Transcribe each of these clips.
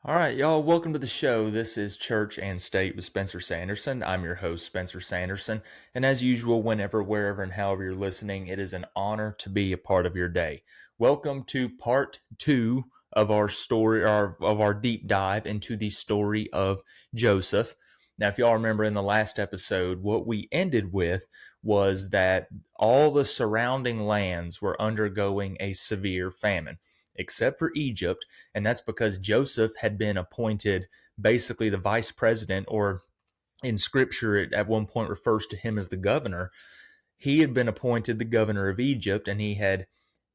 All right, y'all, welcome to the show. This is Church and State with Spencer Sanderson. I'm your host, Spencer Sanderson. And as usual, whenever, wherever, and however you're listening, it is an honor to be a part of your day. Welcome to part two of our story, of our deep dive into the story of Joseph. Now, if y'all remember in the last episode, what we ended with was that all the surrounding lands were undergoing a severe famine, except for Egypt. And that's because Joseph had been appointed basically the vice president, or in scripture, it at one point refers to him as the governor. He had been appointed the governor of Egypt, and he had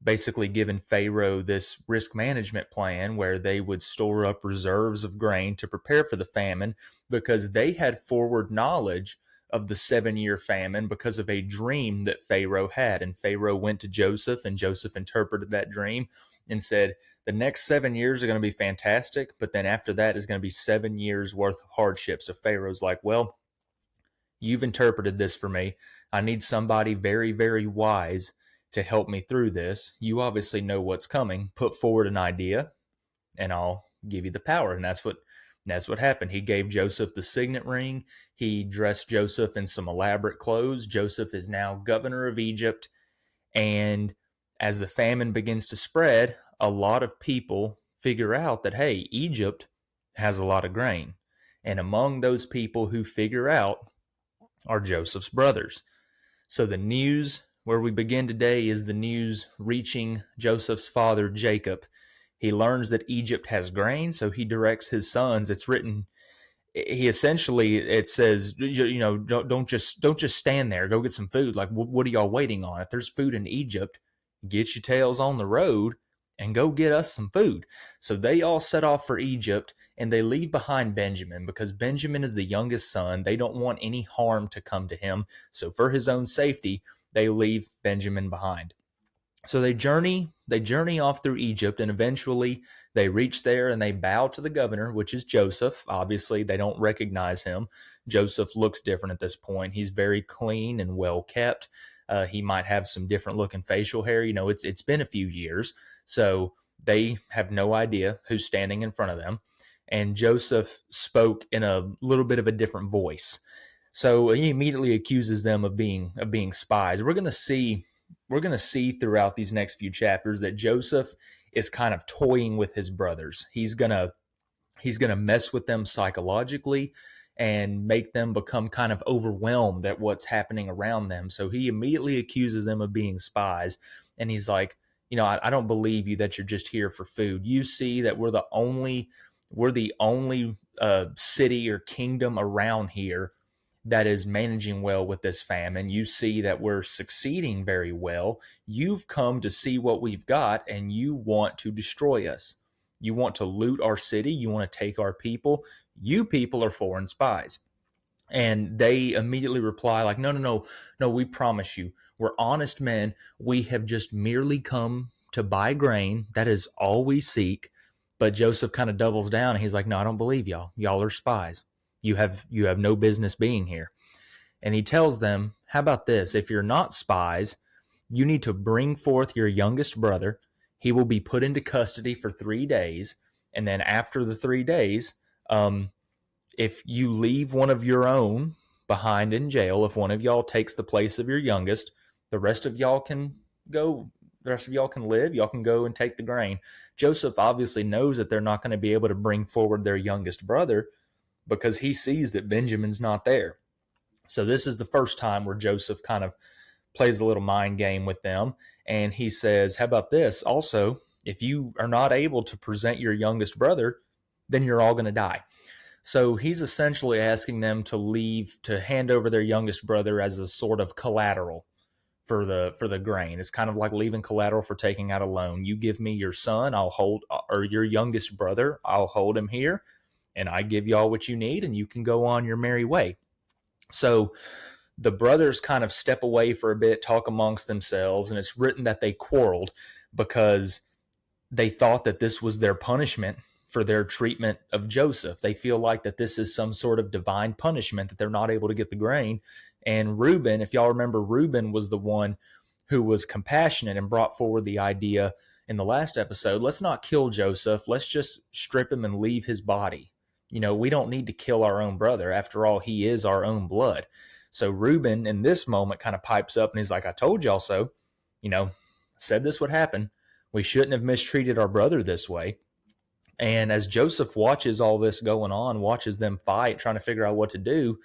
basically given Pharaoh this risk management plan where they would store up reserves of grain to prepare for the famine, because they had forward knowledge of the 7-year famine because of a dream that Pharaoh had. And Pharaoh went to Joseph, and Joseph interpreted that dream and said, the next 7 years are going to be fantastic, but then after that is going to be 7 years worth of hardship. So Pharaoh's like, well, you've interpreted this for me. I need somebody very, very wise to help me through this. You obviously know what's coming. Put forward an idea and I'll give you the power. And that's what happened. He gave Joseph the signet ring. He dressed Joseph in some elaborate clothes. Joseph is now governor of Egypt. And as the famine begins to spread, a lot of people figure out that, hey, Egypt has a lot of grain. And among those people who figure out are Joseph's brothers. So the news where we begin today is the news reaching Joseph's father, Jacob. He learns that Egypt has grain, so he directs his sons. It's written, he essentially, it says, don't just stand there. Go get some food. Like, what are y'all waiting on? If there's food in Egypt, get your tails on the road and go get us some food. So they all set off for Egypt, and they leave behind Benjamin because Benjamin is the youngest son. They don't want any harm to come to him. So for his own safety, they leave Benjamin behind. So they journey off through Egypt, and eventually they reach there and they bow to the governor, which is Joseph. Obviously, they don't recognize him. Joseph looks different at this point. He's very clean and well kept. He might have some different looking facial hair. It's been a few years, so they have no idea who's standing in front of them. And Joseph spoke in a little bit of a different voice. So he immediately accuses them of being spies. We're going to see throughout these next few chapters that Joseph is kind of toying with his brothers. He's going to mess with them psychologically and make them become kind of overwhelmed at what's happening around them. So he immediately accuses them of being spies. And he's like, I don't believe you that you're just here for food. You see that we're the only city or kingdom around here that is managing well with this famine. You see that we're succeeding very well. You've come to see what we've got, and you want to destroy us. You want to loot our city. You want to take our people. You people are foreign spies. And they immediately reply like, no, we promise you. We're honest men. We have just merely come to buy grain. That is all we seek. But Joseph kind of doubles down, and he's like, no, I don't believe y'all. Y'all are spies. You have no business being here. And he tells them, how about this? If you're not spies, you need to bring forth your youngest brother. He will be put into custody for 3 days. And then after the 3 days, if you leave one of your own behind in jail, if one of y'all takes the place of your youngest, the rest of y'all can go. The rest of y'all can live. Y'all can go and take the grain. Joseph obviously knows that they're not going to be able to bring forward their youngest brother because he sees that Benjamin's not there. So this is the first time where Joseph kind of plays a little mind game with them. And he says, how about this? Also, if you are not able to present your youngest brother, then you're all going to die. So he's essentially asking them to hand over their youngest brother as a sort of collateral for the grain. It's kind of like leaving collateral for taking out a loan. You give me your son, or your youngest brother, I'll hold him here, and I give y'all what you need, and you can go on your merry way. So the brothers kind of step away for a bit, talk amongst themselves, and it's written that they quarreled because they thought that this was their punishment for their treatment of Joseph. They feel like that this is some sort of divine punishment that they're not able to get the grain. And Reuben, if y'all remember, Reuben was the one who was compassionate and brought forward the idea, in the last episode, let's not kill Joseph. Let's just strip him and leave his body. We don't need to kill our own brother. After all, he is our own blood. So Reuben in this moment kind of pipes up and he's like, I told y'all so. Said this would happen. We shouldn't have mistreated our brother this way. And as Joseph watches all this going on, watches them fight, trying to figure out what to do,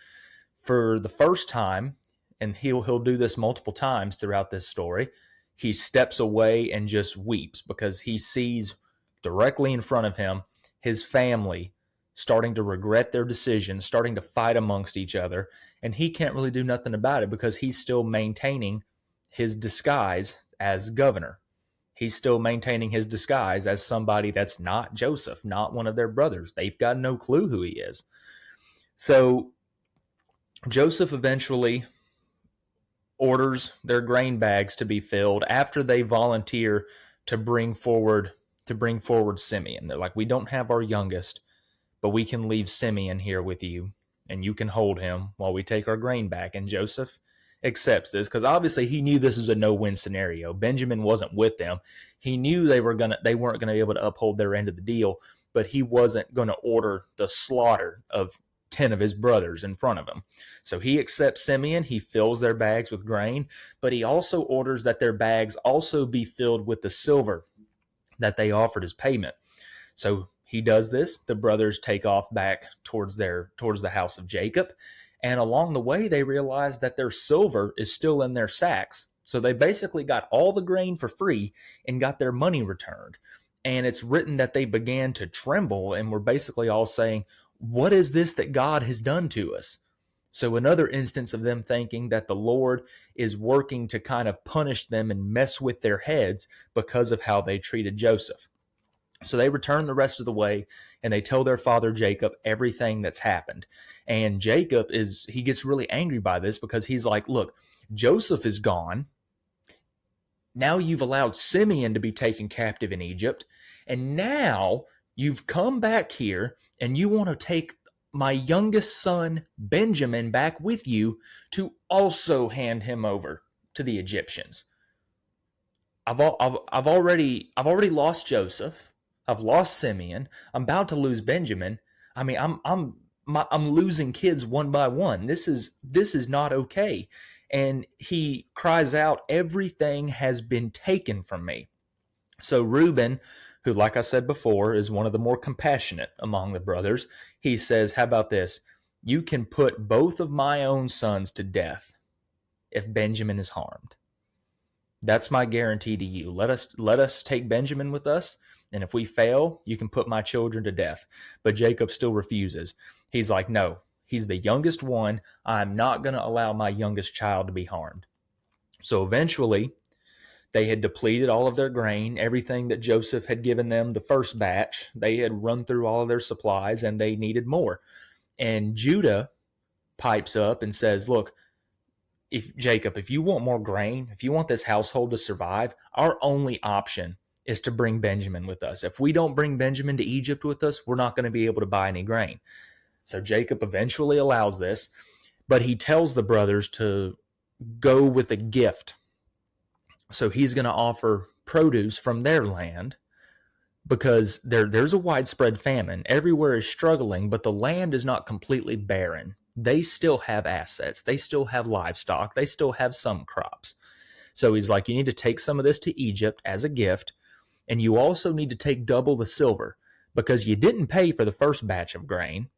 for the first time, and he'll do this multiple times throughout this story, he steps away and just weeps because he sees directly in front of him his family starting to regret their decisions, starting to fight amongst each other, and he can't really do nothing about it because he's still maintaining his disguise as governor. He's still maintaining his disguise as somebody that's not Joseph, not one of their brothers. They've got no clue who he is. So Joseph eventually orders their grain bags to be filled after they volunteer to bring forward Simeon. They're like, we don't have our youngest, but we can leave Simeon here with you, and you can hold him while we take our grain back. And Joseph accepts this because obviously he knew this was a no-win scenario. Benjamin wasn't with them. He knew they weren't going to be able to uphold their end of the deal, but he wasn't going to order the slaughter of 10 of his brothers in front of him. So he accepts Simeon. He fills their bags with grain, but he also orders that their bags also be filled with the silver that they offered as payment. So he does this. The brothers take off back towards the house of Jacob. And along the way, they realize that their silver is still in their sacks. So they basically got all the grain for free and got their money returned. And it's written that they began to tremble and were basically all saying, what is this that God has done to us? So another instance of them thinking that the Lord is working to kind of punish them and mess with their heads because of how they treated Joseph. So they return the rest of the way and they tell their father Jacob everything that's happened. And Jacob he gets really angry by this because he's like, look, Joseph is gone. Now you've allowed Simeon to be taken captive in Egypt. And now you've come back here and you want to take my youngest son, Benjamin, back with you to also hand him over to the Egyptians. I've already lost Joseph. I've lost Simeon. I'm about to lose Benjamin. I mean, I'm losing kids one by one. This is not okay. And he cries out, everything has been taken from me. So Reuben, who, like I said before, is one of the more compassionate among the brothers, he says, how about this? You can put both of my own sons to death if Benjamin is harmed. That's my guarantee to you. Let us take Benjamin with us. And if we fail, you can put my children to death. But Jacob still refuses. He's like, no, he's the youngest one. I'm not going to allow my youngest child to be harmed. So eventually, they had depleted all of their grain, everything that Joseph had given them the first batch. They had run through all of their supplies and they needed more. And Judah pipes up and says, look, if you want more grain, if you want this household to survive, our only option is to bring Benjamin with us. If we don't bring Benjamin to Egypt with us, we're not going to be able to buy any grain. So Jacob eventually allows this, but he tells the brothers to go with a gift. So he's going to offer produce from their land because there's a widespread famine. Everywhere is struggling, but the land is not completely barren. They still have assets. They still have livestock. They still have some crops. So he's like, you need to take some of this to Egypt as a gift. And you also need to take double the silver because you didn't pay for the first batch of grain.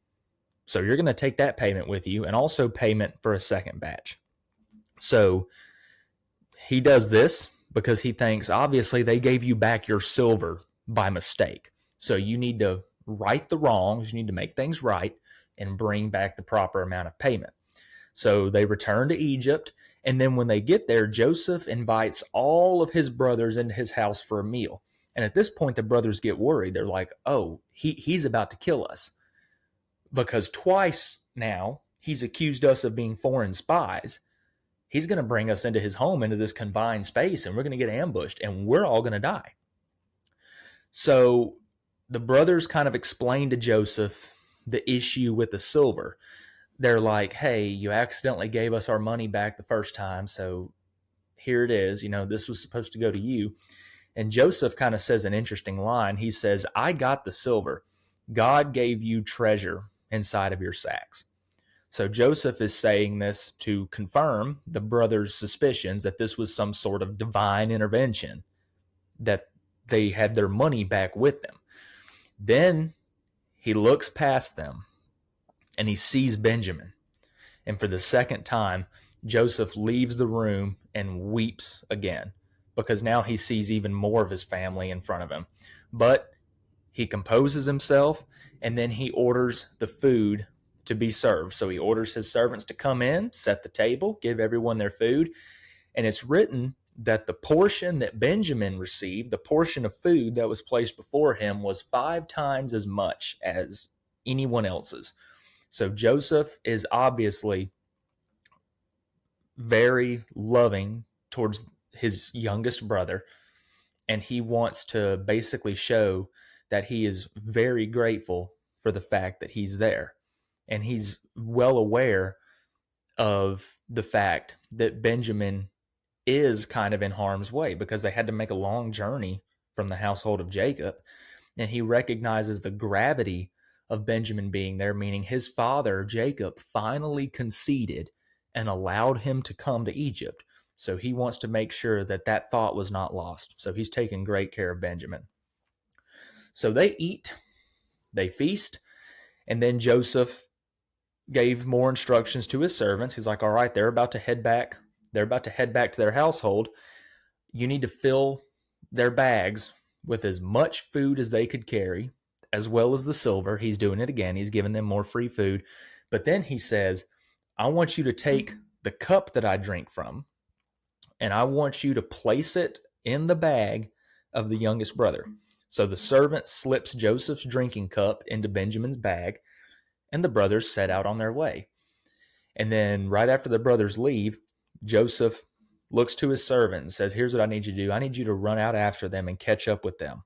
So you're going to take that payment with you and also payment for a second batch. So he does this because he thinks, obviously, they gave you back your silver by mistake. So you need to right the wrongs. You need to make things right and bring back the proper amount of payment. So they return to Egypt. And then when they get there, Joseph invites all of his brothers into his house for a meal. And at this point, the brothers get worried. They're like, oh, he's about to kill us. Because twice now, he's accused us of being foreign spies. He's going to bring us into his home, into this confined space, and we're going to get ambushed, and we're all going to die. So the brothers kind of explain to Joseph the issue with the silver. They're like, hey, you accidentally gave us our money back the first time, so here it is. This was supposed to go to you. And Joseph kind of says an interesting line. He says, I got the silver. God gave you treasure inside of your sacks. So Joseph is saying this to confirm the brothers' suspicions that this was some sort of divine intervention, that they had their money back with them. Then he looks past them and he sees Benjamin. And for the second time, Joseph leaves the room and weeps again, because now he sees even more of his family in front of him. But he composes himself, and then he orders the food to be served. So he orders his servants to come in, set the table, give everyone their food. And it's written that the portion that Benjamin received, the portion of food that was placed before him, was 5 times as much as anyone else's. So Joseph is obviously very loving towards his youngest brother, and he wants to basically show that he is very grateful for the fact that he's there. And he's well aware of the fact that Benjamin is kind of in harm's way, because they had to make a long journey from the household of Jacob. And he recognizes the gravity of Benjamin being there, meaning his father, Jacob, finally conceded and allowed him to come to Egypt. So he wants to make sure that that thought was not lost. So he's taking great care of Benjamin. So they eat, they feast, and then Joseph gave more instructions to his servants. He's like, all right, they're about to head back. They're about to head back to their household. You need to fill their bags with as much food as they could carry, as well as the silver. He's doing it again. He's giving them more free food. But then he says, I want you to take the cup that I drink from, and I want you to place it in the bag of the youngest brother. So the servant slips Joseph's drinking cup into Benjamin's bag, and the brothers set out on their way. And then right after the brothers leave, Joseph looks to his servant and says, here's what I need you to do. I need you to run out after them and catch up with them.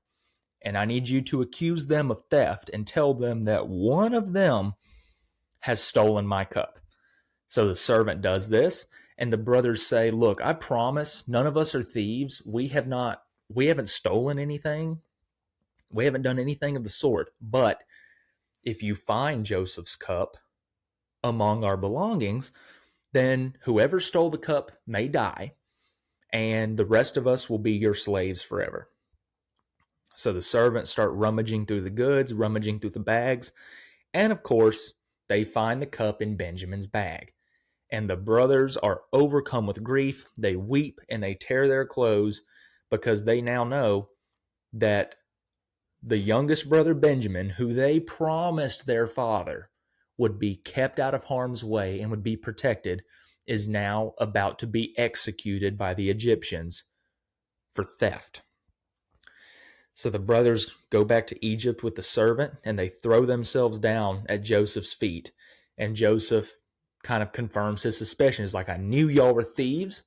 And I need you to accuse them of theft and tell them that one of them has stolen my cup. So the servant does this, and the brothers say, look, I promise none of us are thieves. We haven't stolen anything. We haven't done anything of the sort. But if you find Joseph's cup among our belongings, then whoever stole the cup may die, and the rest of us will be your slaves forever. So the servants start rummaging through the goods, rummaging through the bags, and of course, they find the cup in Benjamin's bag. And the brothers are overcome with grief. They weep and they tear their clothes, because they now know that the youngest brother Benjamin, who they promised their father would be kept out of harm's way and would be protected, is now about to be executed by the Egyptians for theft. So the brothers go back to Egypt with the servant, and they throw themselves down at Joseph's feet. And Joseph kind of confirms his suspicions, like, I knew y'all were thieves.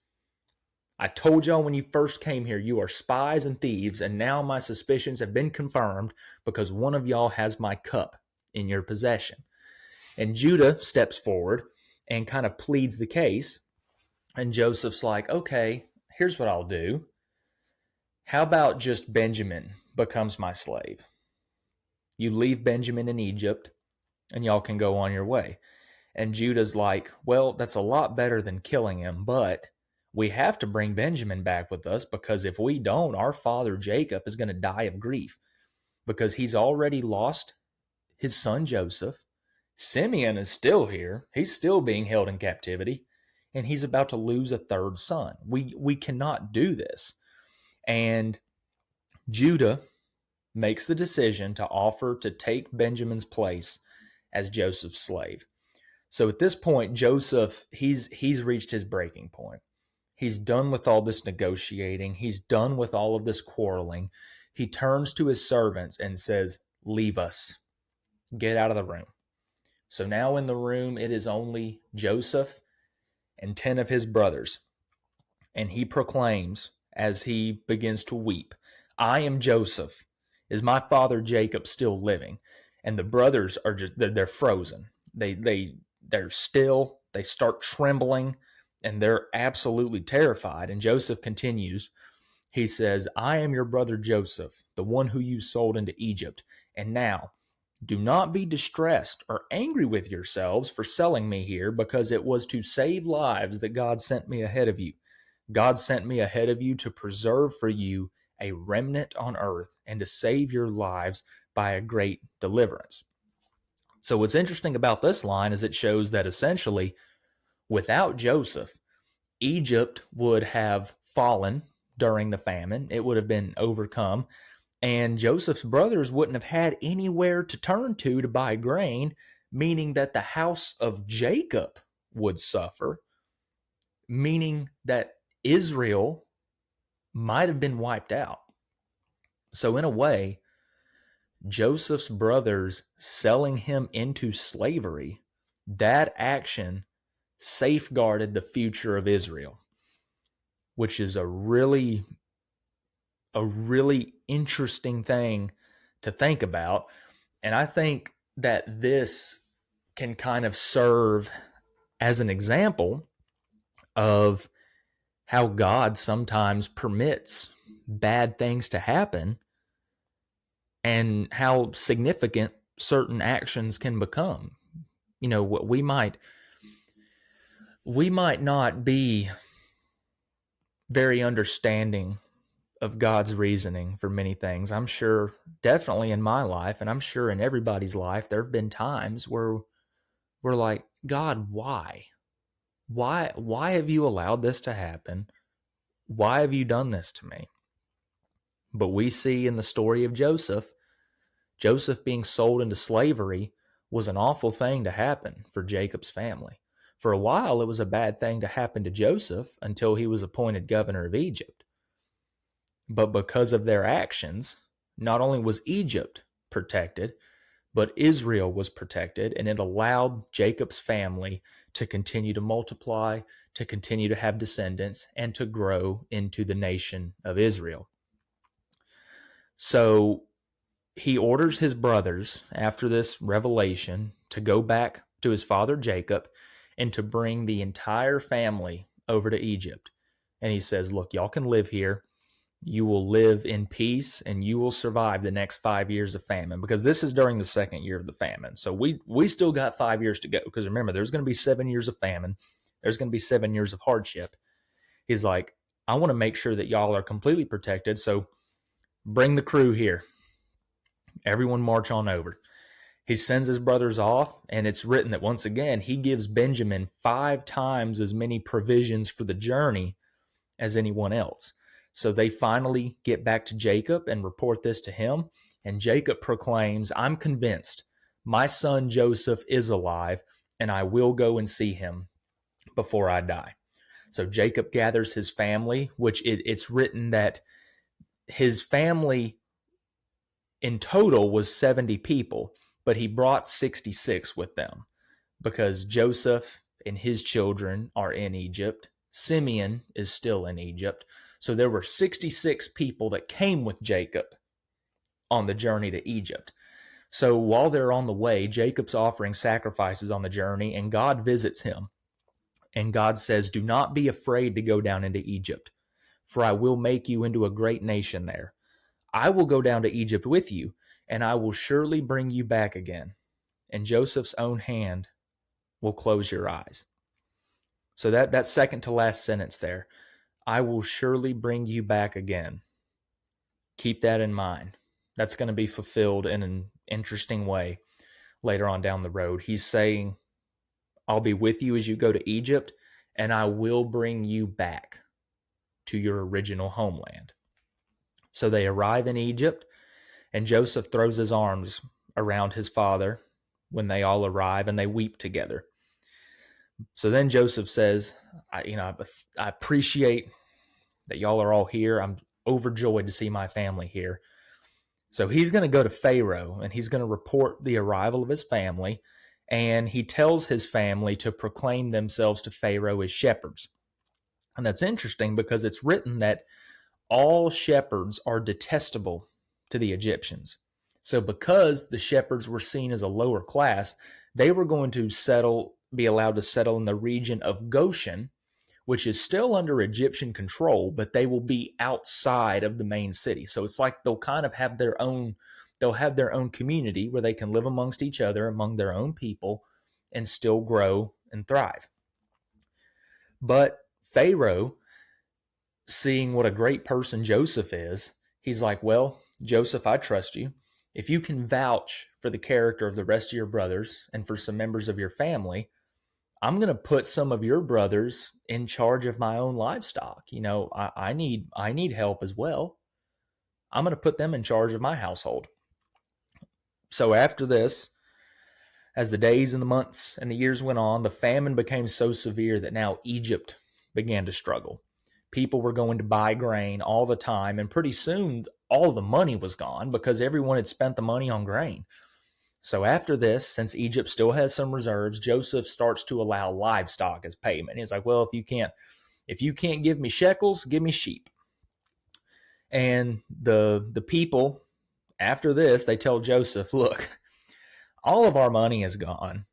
I told y'all when you first came here, you are spies and thieves, and now my suspicions have been confirmed because one of y'all has my cup in your possession. And Judah steps forward and kind of pleads the case. And Joseph's like, okay, here's what I'll do. How about just Benjamin becomes my slave? You leave Benjamin in Egypt, and y'all can go on your way. And Judah's like, well, that's a lot better than killing him, but we have to bring Benjamin back with us, because if we don't, our father Jacob is going to die of grief, because he's already lost his son Joseph. Simeon is still here. He's still being held in captivity, and he's about to lose a third son. We cannot do this. And Judah makes the decision to offer to take Benjamin's place as Joseph's slave. So at this point, Joseph, he's reached his breaking point. He's done with all this negotiating. He's done with all of this quarreling. He turns to his servants and says, leave us. Get out of the room. So now in the room, it is only Joseph and 10 of his brothers. And he proclaims, as he begins to weep, I am Joseph. Is my father Jacob still living? And the brothers are just, they're frozen. They're still, they start trembling, and they're absolutely terrified. And Joseph continues. He says, I am your brother Joseph, the one who you sold into Egypt. And now, do not be distressed or angry with yourselves for selling me here, because it was to save lives that God sent me ahead of you. God sent me ahead of you to preserve for you a remnant on earth and to save your lives by a great deliverance. So what's interesting about this line is it shows that essentially without Joseph, Egypt would have fallen during the famine. It would have been overcome, and Joseph's brothers wouldn't have had anywhere to turn to buy grain, meaning that the house of Jacob would suffer, meaning that Israel might have been wiped out. So in a way, Joseph's brothers selling him into slavery, that action safeguarded the future of Israel, which is a really interesting thing to think about. And I think that this can kind of serve as an example of how God sometimes permits bad things to happen and how significant certain actions can become. You know, we might not be very understanding of God's reasoning for many things. I'm sure, definitely in my life, and I'm sure in everybody's life, there have been times where we're like, God, why? Why have you allowed this to happen? Why have you done this to me? But we see in the story of Joseph being sold into slavery was an awful thing to happen for Jacob's family. For a while, it was a bad thing to happen to Joseph until he was appointed governor of Egypt. But because of their actions, not only was Egypt protected, but Israel was protected, and it allowed Jacob's family to continue to multiply, to continue to have descendants, and to grow into the nation of Israel. So he orders his brothers, after this revelation, to go back to his father Jacob and to bring the entire family over to Egypt. And he says, look, y'all can live here. You will live in peace and you will survive the next 5 years of famine, because this is during the second year of the famine. So we still got 5 years to go, because remember, there's going to be 7 years of famine. There's going to be 7 years of hardship. He's like, I want to make sure that y'all are completely protected. So bring the crew here. Everyone march on over. He sends his brothers off, and it's written that once again, he gives Benjamin 5 times as many provisions for the journey as anyone else. So they finally get back to Jacob and report this to him. And Jacob proclaims, I'm convinced my son Joseph is alive, and I will go and see him before I die. So Jacob gathers his family, which it's written that his family in total was 70 people, but he brought 66 with them because Joseph and his children are in Egypt. Simeon is still in Egypt. So there were 66 people that came with Jacob on the journey to Egypt. So while they're on the way, Jacob's offering sacrifices on the journey, and God visits him. And God says, do not be afraid to go down into Egypt, for I will make you into a great nation there. I will go down to Egypt with you, and I will surely bring you back again. And Joseph's own hand will close your eyes. So that second to last sentence there, I will surely bring you back again. Keep that in mind. That's going to be fulfilled in an interesting way later on down the road. He's saying, I'll be with you as you go to Egypt, and I will bring you back to your original homeland. So they arrive in Egypt, and Joseph throws his arms around his father when they all arrive, and they weep together. So then Joseph says, I appreciate that y'all are all here. I'm overjoyed to see my family here. So he's going to go to Pharaoh, and he's going to report the arrival of his family, and he tells his family to proclaim themselves to Pharaoh as shepherds. And that's interesting because it's written that all shepherds are detestable to the Egyptians. So because the shepherds were seen as a lower class, they were going to be allowed to settle in the region of Goshen, which is still under Egyptian control, but they will be outside of the main city. So it's like they'll kind of have they'll have their own community where they can live amongst each other, among their own people, and still grow and thrive. But Pharaoh, seeing what a great person Joseph is, he's like, well, Joseph, I trust you. If you can vouch for the character of the rest of your brothers and for some members of your family, I'm going to put some of your brothers in charge of my own livestock. I need help as well. I'm going to put them in charge of my household. So after this, as the days and the months and the years went on, the famine became so severe that now Egypt began to struggle. People were going to buy grain all the time, and pretty soon all the money was gone because everyone had spent the money on grain. So after this, since Egypt still has some reserves, Joseph starts to allow livestock as payment. He's like, well, if you can't give me shekels, give me sheep. And the people, after this, they tell Joseph, look, all of our money is gone,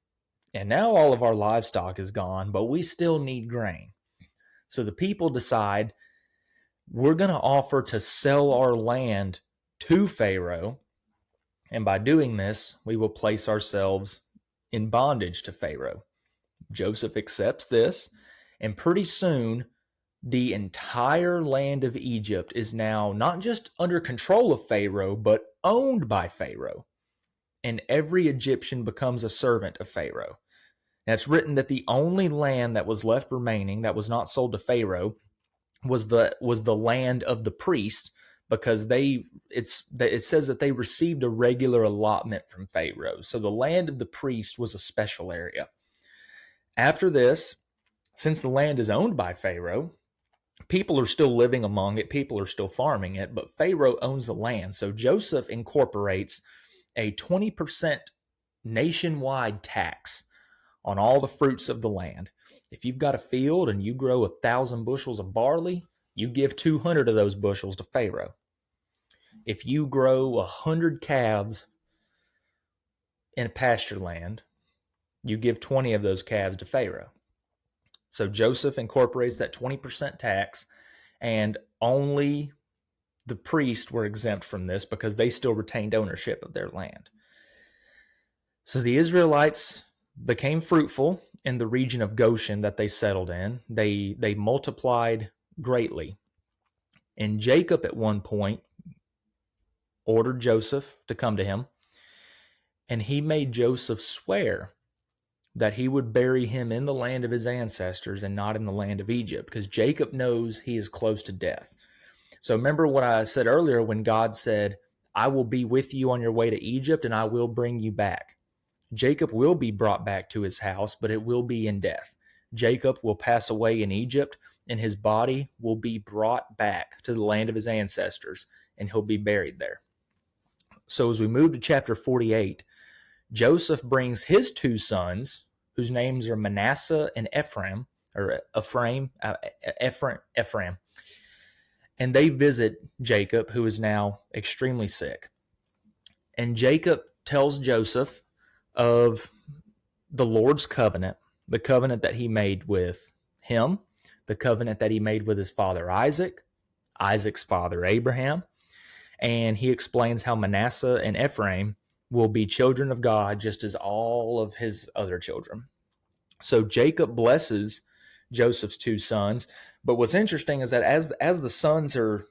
and now all of our livestock is gone, but we still need grain. So the people decide, we're going to offer to sell our land to Pharaoh, and by doing this, we will place ourselves in bondage to Pharaoh. Joseph accepts this, and pretty soon, the entire land of Egypt is now not just under control of Pharaoh, but owned by Pharaoh. And every Egyptian becomes a servant of Pharaoh. Now, it's written that the only land that was left remaining that was not sold to Pharaoh was the land of the priests, because it says that they received a regular allotment from Pharaoh. So the land of the priest was a special area. After this, since the land is owned by Pharaoh, people are still living among it, people are still farming it, but Pharaoh owns the land. So Joseph incorporates a 20% nationwide tax on all the fruits of the land. If you've got a field and you grow 1,000 bushels of barley, you give 200 of those bushels to Pharaoh. If you grow 100 calves in a pasture land, you give 20 of those calves to Pharaoh. So Joseph incorporates that 20% tax, and only the priests were exempt from this because they still retained ownership of their land. So the Israelites became fruitful in the region of Goshen that they settled in. They multiplied greatly. And Jacob at one point ordered Joseph to come to him, and he made Joseph swear that he would bury him in the land of his ancestors and not in the land of Egypt, because Jacob knows he is close to death. So remember what I said earlier when God said, I will be with you on your way to Egypt and I will bring you back. Jacob will be brought back to his house, but it will be in death. Jacob will pass away in Egypt, and his body will be brought back to the land of his ancestors, and he'll be buried there. So as we move to chapter 48, Joseph brings his two sons, whose names are Manasseh and Ephraim, and they visit Jacob, who is now extremely sick. And Jacob tells Joseph of the Lord's covenant, the covenant that he made with him, the covenant that he made with his father Isaac, Isaac's father Abraham, and he explains how Manasseh and Ephraim will be children of God just as all of his other children. So Jacob blesses Joseph's two sons, but what's interesting is that as the sons are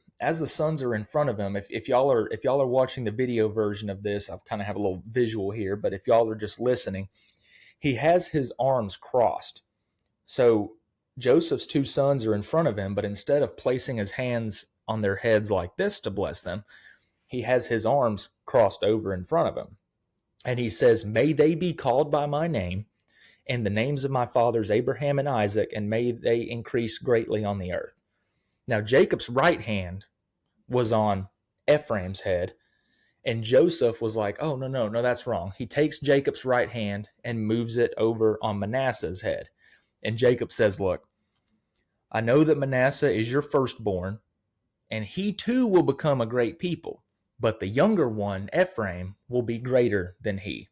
in front of him, if y'all are watching the video version of this, I kind of have a little visual here, but if y'all are just listening, he has his arms crossed. So Joseph's two sons are in front of him, but instead of placing his hands on their heads like this to bless them, he has his arms crossed over in front of him. And he says, may they be called by my name and the names of my fathers Abraham and Isaac, and may they increase greatly on the earth. Now Jacob's right hand was on Ephraim's head, and Joseph was like, oh, no, that's wrong. He takes Jacob's right hand and moves it over on Manasseh's head. And Jacob says, look, I know that Manasseh is your firstborn, and he too will become a great people, but the younger one, Ephraim, will be greater than he.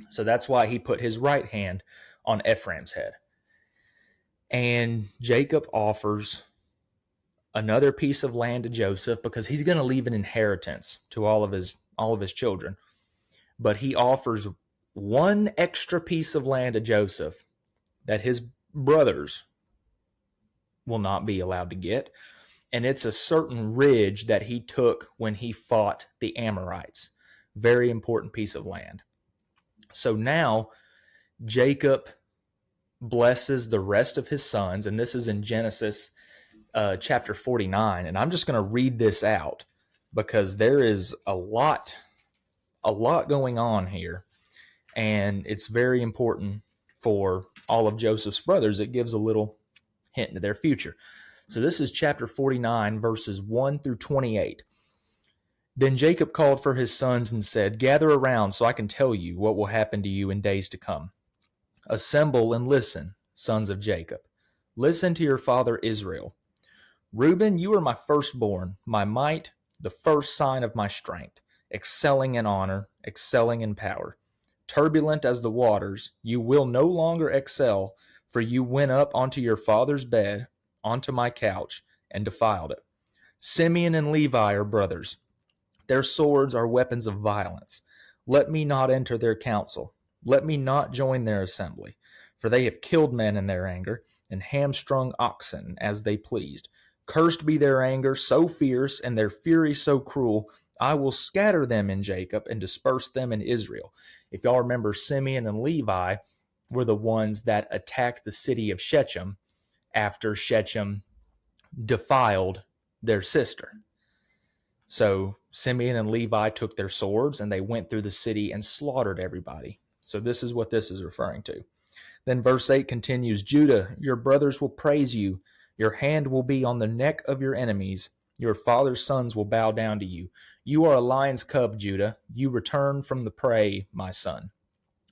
So that's why he put his right hand on Ephraim's head. And Jacob offers another piece of land to Joseph because he's going to leave an inheritance to all of his children. But he offers one extra piece of land to Joseph that his brothers will not be allowed to get. And it's a certain ridge that he took when he fought the Amorites. Very important piece of land. So now Jacob blesses the rest of his sons, and this is in Genesis chapter 49. And I'm just going to read this out because there is a lot going on here, and it's very important for all of Joseph's brothers. It gives a little hint into their future. So this is chapter 49, verses 1 through 28. Then Jacob called for his sons and said, "Gather around so I can tell you what will happen to you in days to come. Assemble and listen, sons of Jacob. Listen to your father Israel. Reuben, you are my firstborn, my might, the first sign of my strength, excelling in honor, excelling in power. Turbulent as the waters, you will no longer excel, for you went up onto your father's bed, onto my couch, and defiled it. Simeon and Levi are brothers. Their swords are weapons of violence. Let me not enter their council. Let me not join their assembly. For they have killed men in their anger, and hamstrung oxen as they pleased. Cursed be their anger so fierce, and their fury so cruel. I will scatter them in Jacob, and disperse them in Israel." If y'all remember, Simeon and Levi were the ones that attacked the city of Shechem after Shechem defiled their sister. So Simeon and Levi took their swords and they went through the city and slaughtered everybody. So this is what this is referring to. Then verse 8 continues, "Judah, your brothers will praise you. Your hand will be on the neck of your enemies. Your father's sons will bow down to you. You are a lion's cub, Judah. You return from the prey, my son.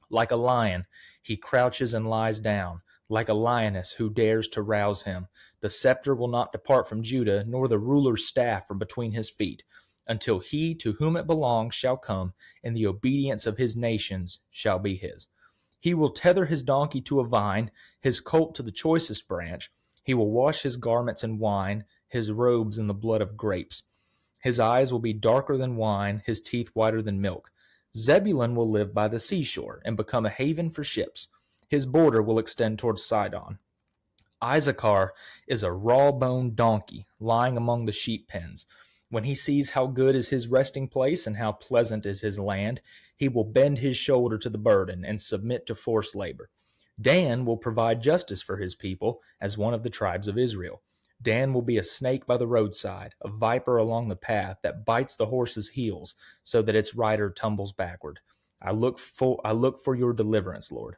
Like a lion, he crouches and lies down, like a lioness who dares to rouse him. The scepter will not depart from Judah, nor the ruler's staff from between his feet, until he to whom it belongs shall come, and the obedience of his nations shall be his. He will tether his donkey to a vine, his colt to the choicest branch. He will wash his garments in wine, his robes in the blood of grapes. His eyes will be darker than wine, his teeth whiter than milk. Zebulun will live by the seashore and become a haven for ships. His border will extend towards Sidon. Issachar is a raw-boned donkey lying among the sheep pens. When he sees how good is his resting place and how pleasant is his land, he will bend his shoulder to the burden and submit to forced labor. Dan will provide justice for his people as one of the tribes of Israel. Dan will be a snake by the roadside, a viper along the path that bites the horse's heels so that its rider tumbles backward. I look for your deliverance, Lord.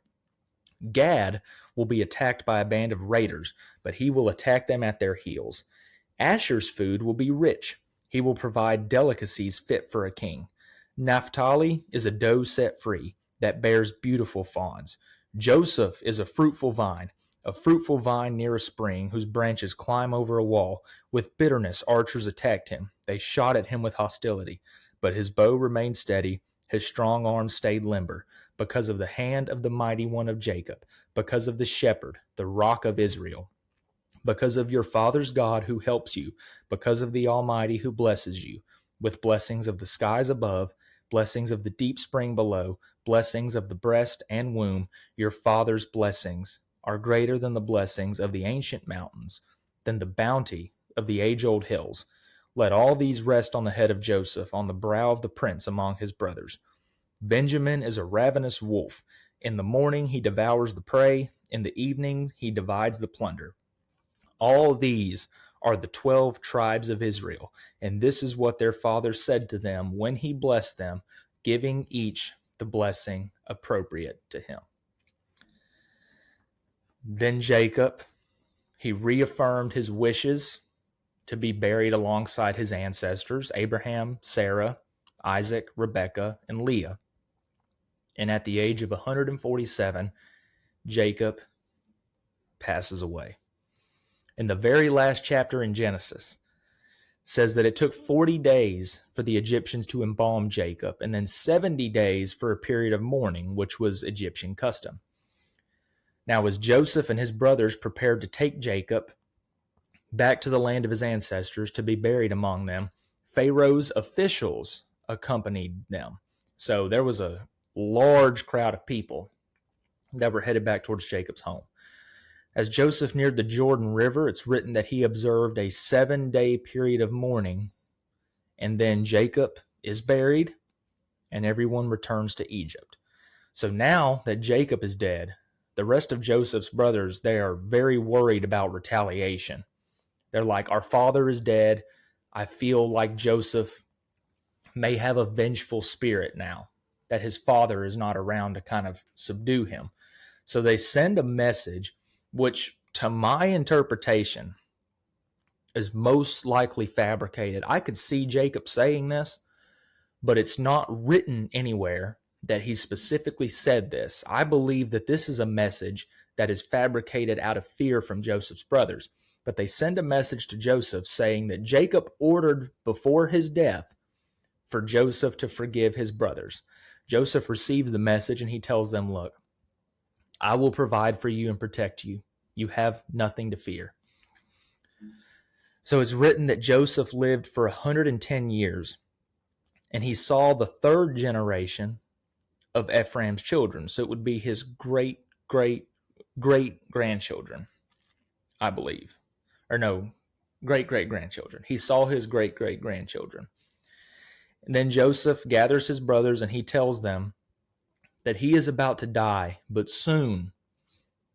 Gad will be attacked by a band of raiders, but he will attack them at their heels. Asher's food will be rich. He will provide delicacies fit for a king. Naphtali is a doe set free that bears beautiful fawns. Joseph is a fruitful vine near a spring whose branches climb over a wall. With bitterness archers attacked him. They shot at him with hostility, but his bow remained steady, his strong arm stayed limber, because of the hand of the mighty one of Jacob, because of the shepherd, the rock of Israel, because of your father's God who helps you, because of the Almighty who blesses you, with blessings of the skies above, blessings of the deep spring below, blessings of the breast and womb. Your father's blessings are greater than the blessings of the ancient mountains, than the bounty of the age-old hills. Let all these rest on the head of Joseph, on the brow of the prince among his brothers. Benjamin is a ravenous wolf. In the morning he devours the prey, in the evening he divides the plunder. All these are the 12 tribes of Israel, and this is what their father said to them when he blessed them, giving each the blessing appropriate to him." Then Jacob, he reaffirmed his wishes to be buried alongside his ancestors, Abraham, Sarah, Isaac, Rebekah, and Leah. And at the age of 147, Jacob passes away. In the very last chapter in Genesis, says that it took 40 days for the Egyptians to embalm Jacob, and then 70 days for a period of mourning, which was Egyptian custom. Now, as Joseph and his brothers prepared to take Jacob back to the land of his ancestors to be buried among them, Pharaoh's officials accompanied them. So there was a large crowd of people that were headed back towards Jacob's home. As Joseph neared the Jordan River, it's written that he observed a 7-day period of mourning, and then Jacob is buried, and everyone returns to Egypt. So now that Jacob is dead, the rest of Joseph's brothers, they are very worried about retaliation. They're like, our father is dead. I feel like Joseph may have a vengeful spirit now that his father is not around to kind of subdue him. So they send a message, which to my interpretation is most likely fabricated. I could see Jacob saying this, but it's not written anywhere that he specifically said this. I believe that this is a message that is fabricated out of fear from Joseph's brothers. But they send a message to Joseph saying that Jacob ordered before his death for Joseph to forgive his brothers. Joseph receives the message and he tells them, look, I will provide for you and protect you. You have nothing to fear. So it's written that Joseph lived for 110 years, and he saw the third generation of Ephraim's children. So it would be his great, great, great grandchildren, I believe. Or no, great, great grandchildren. He saw his great, great grandchildren. And then Joseph gathers his brothers and he tells them that he is about to die, but soon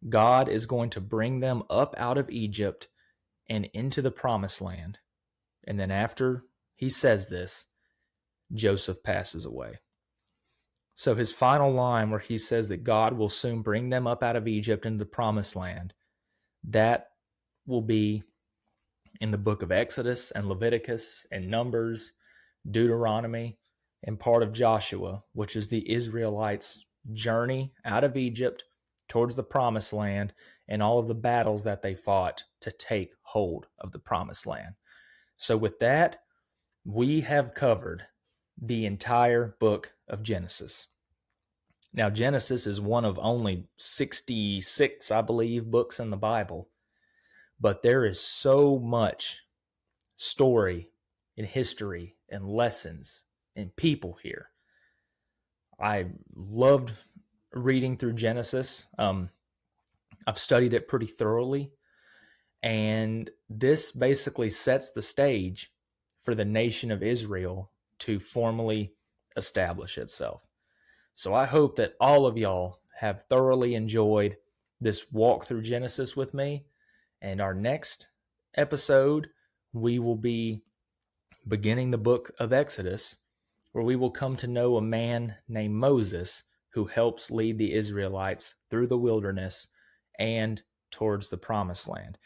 God is going to bring them up out of Egypt and into the promised land. And then after he says this, Joseph passes away. So his final line where he says that God will soon bring them up out of Egypt into the promised land, that will be in the book of Exodus and Leviticus and Numbers, Deuteronomy, and part of Joshua, which is the Israelites' journey out of Egypt towards the promised land and all of the battles that they fought to take hold of the promised land. So with that, we have covered the entire book of Genesis. Now, Genesis is one of only 66, I believe, books in the Bible, but there is so much story and history and lessons and people here. I loved reading through Genesis. I've studied it pretty thoroughly, and this basically sets the stage for the nation of Israel to formally establish itself. So I hope that all of y'all have thoroughly enjoyed this walk through Genesis with me. And our next episode, we will be beginning the book of Exodus, where we will come to know a man named Moses who helps lead the Israelites through the wilderness and towards the promised land.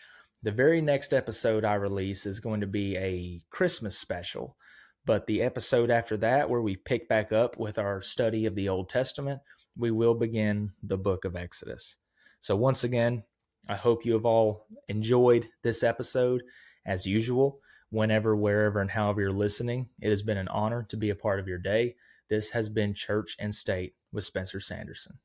The very next episode I release is going to be a Christmas special, but the episode after that, where we pick back up with our study of the Old Testament, we will begin the book of Exodus. So once again, I hope you have all enjoyed this episode. As usual, whenever, wherever, and however you're listening, it has been an honor to be a part of your day. This has been Church and State with Spencer Sanderson.